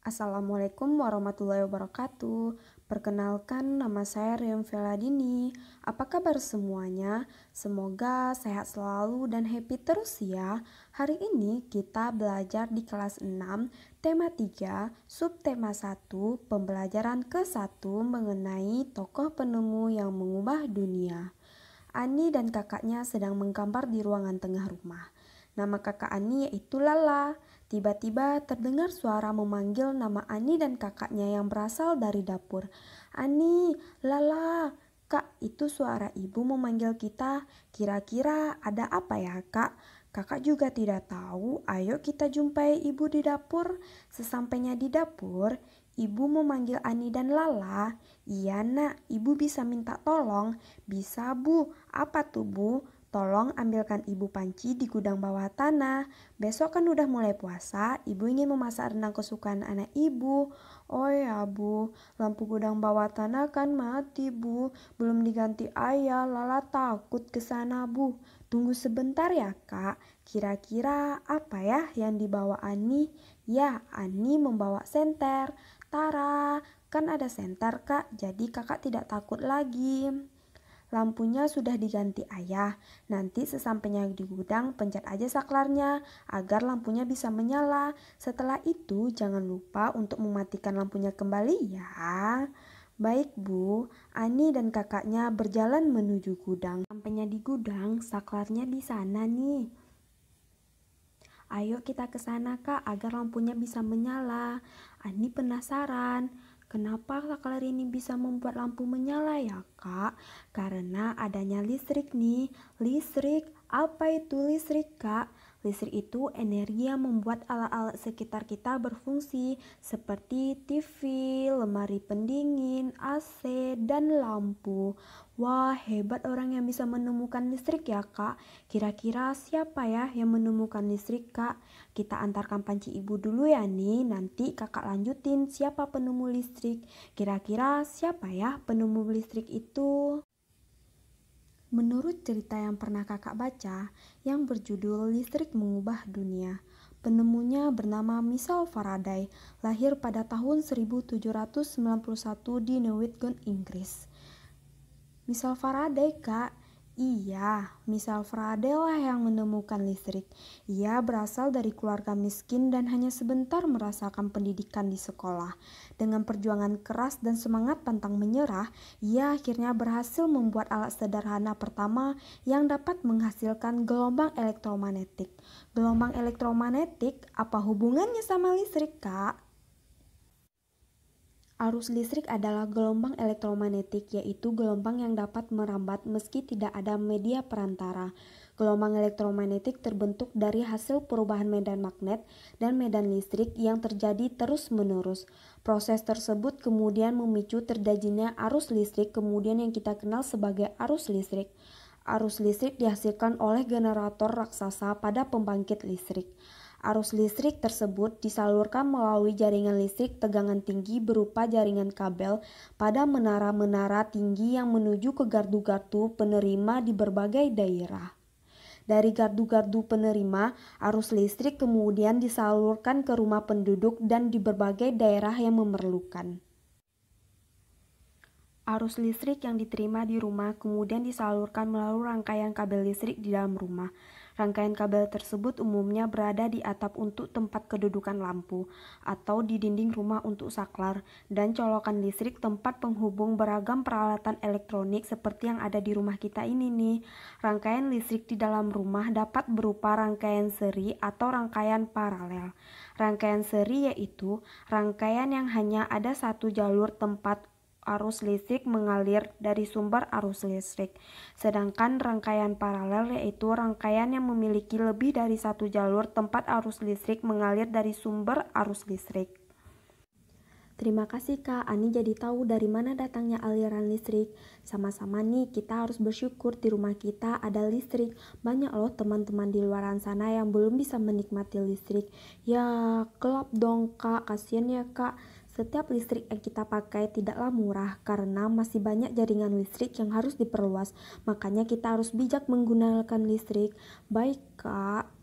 Assalamualaikum warahmatullahi wabarakatuh. Perkenalkan, nama saya Riam Veladini. Apa kabar semuanya? Semoga sehat selalu dan happy terus ya. Hari ini kita belajar di kelas 6, tema 3, subtema 1, pembelajaran ke-1 mengenai tokoh penemu yang mengubah dunia. Ani dan kakaknya sedang menggambar di ruangan tengah rumah. Nama kakak Ani yaitu Lala. Tiba-tiba terdengar suara memanggil nama Ani dan kakaknya yang berasal dari dapur. Ani, Lala, Kak, itu suara ibu memanggil kita. Kira-kira ada apa ya, Kak? Kakak juga tidak tahu. Ayo kita jumpai ibu di dapur. Sesampainya di dapur, ibu memanggil Ani dan Lala. Iya nak, ibu bisa minta tolong. Bisa bu, apa tuh bu? Tolong ambilkan ibu panci di gudang bawah tanah. Besok kan udah mulai puasa, ibu ingin memasak rendang kesukaan anak ibu. Oh ya bu, lampu gudang bawah tanah kan mati bu. Belum diganti ayah, Lala takut ke sana bu. Tunggu sebentar ya kak. Kira-kira apa ya yang dibawa Ani? Ya, Ani membawa senter. Tara, kan ada senter kak, jadi kakak tidak takut lagi. Lampunya sudah diganti ayah. Nanti sesampainya di gudang pencet aja saklarnya agar lampunya bisa menyala. Setelah itu jangan lupa untuk mematikan lampunya kembali ya. Baik bu, Ani dan kakaknya berjalan menuju gudang. Sampainya di gudang, saklarnya di sana nih. Ayo kita ke sana kak agar lampunya bisa menyala. Ani penasaran, kenapa saklar ini bisa membuat lampu menyala ya kak? Karena adanya listrik nih. Listrik, apa itu listrik kak? Listrik itu energi yang membuat alat-alat sekitar kita berfungsi seperti TV, lemari pendingin, AC, dan lampu. Wah, hebat orang yang bisa menemukan listrik ya kak. Kira-kira siapa ya yang menemukan listrik kak? Kita antarkan panci ibu dulu ya nih. Nanti kakak lanjutin siapa penemu listrik. Kira-kira siapa ya penemu listrik itu? Menurut cerita yang pernah kakak baca, yang berjudul Listrik Mengubah Dunia, penemunya bernama Michael Faraday, lahir pada tahun 1791 di Newington, Inggris. Michael Faraday kak, iya, Michael Faraday lah yang menemukan listrik. Ia berasal dari keluarga miskin dan hanya sebentar merasakan pendidikan di sekolah. Dengan perjuangan keras dan semangat pantang menyerah, ia akhirnya berhasil membuat alat sederhana pertama yang dapat menghasilkan gelombang elektromagnetik. Gelombang elektromagnetik apa hubungannya sama listrik, Kak? Arus listrik adalah gelombang elektromagnetik, yaitu gelombang yang dapat merambat meski tidak ada media perantara. Gelombang elektromagnetik terbentuk dari hasil perubahan medan magnet dan medan listrik yang terjadi terus-menerus. Proses tersebut kemudian memicu terjadinya arus listrik, kemudian yang kita kenal sebagai arus listrik. Arus listrik dihasilkan oleh generator raksasa pada pembangkit listrik. Arus listrik tersebut disalurkan melalui jaringan listrik tegangan tinggi berupa jaringan kabel pada menara-menara tinggi yang menuju ke gardu-gardu penerima di berbagai daerah. Dari gardu-gardu penerima, arus listrik kemudian disalurkan ke rumah penduduk dan di berbagai daerah yang memerlukan. Arus listrik yang diterima di rumah kemudian disalurkan melalui rangkaian kabel listrik di dalam rumah. Rangkaian kabel tersebut umumnya berada di atap untuk tempat kedudukan lampu, atau di dinding rumah untuk saklar, dan colokan listrik tempat penghubung beragam peralatan elektronik seperti yang ada di rumah kita ini nih. Rangkaian listrik di dalam rumah dapat berupa rangkaian seri atau rangkaian paralel. Rangkaian seri yaitu rangkaian yang hanya ada satu jalur tempat arus listrik mengalir dari sumber arus listrik. Sedangkan rangkaian paralel yaitu rangkaian yang memiliki lebih dari satu jalur tempat arus listrik mengalir dari sumber arus listrik. Terima kasih Kak, Ani jadi tahu dari mana datangnya aliran listrik. Sama-sama nih, kita harus bersyukur di rumah kita ada listrik. Banyak loh teman-teman di luar sana yang belum bisa menikmati listrik. Ya, gelap dong Kak, kasihan ya Kak. Setiap listrik yang kita pakai tidaklah murah karena masih banyak jaringan listrik yang harus diperluas. Makanya kita harus bijak menggunakan listrik. Baik Kak.